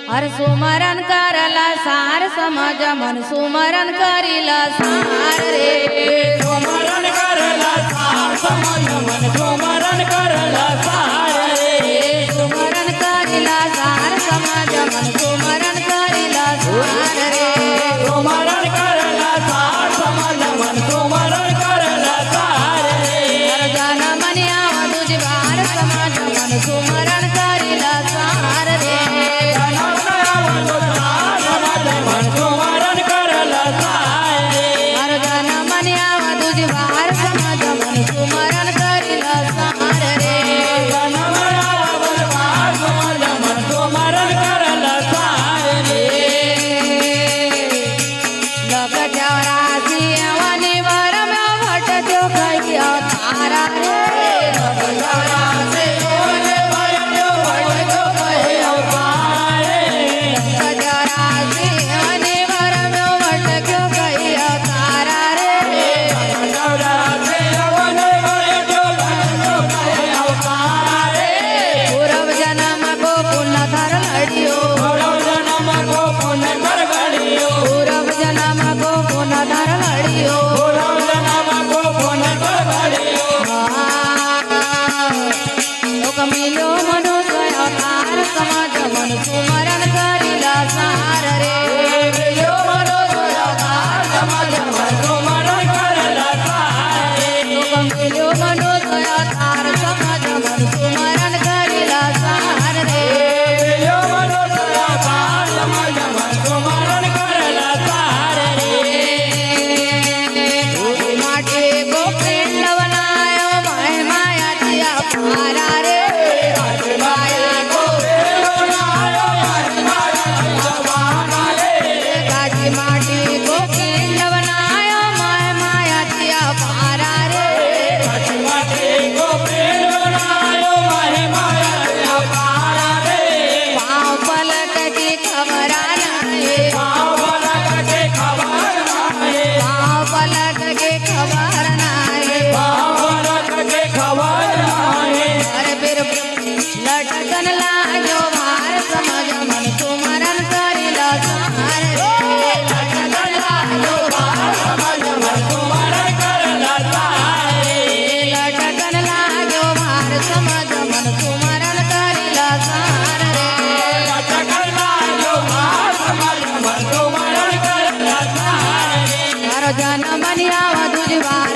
हर सुमरन करला सार समझ मन सुमरन करिला सार रे सुमरन करला सार समझ मन सुमरन करला सार रे सुमरन करिला सार समझ मन सुमरन करिला सार रे सुमरन करला सार समझ मन सुमरन करला सार रे हर जन मन आव तुझ बार समझ मन सुमरन करिला सार रे सुमरन करिला सार रे यो मनो सोयाकार समझ मन सुमरन करला सार रे यो मनो सोयाकार समझ मन सुमरन करिला सार रे यो मनो सोयाकार समझ मन सुमरन करला सार रे माटे को पिंड बनायो माय मायाची अपारा रे लटकन लागो भार समझ मन सुमरन करिला सार रे लटकन लागो भार समझ मन सुमरन करला सार रे लटकन लागो भार समझ मन सुमरन करिला सार रे लटकन लागो भार समझ मन सुमरन करला सार रे हर जन मन आव तुझ बार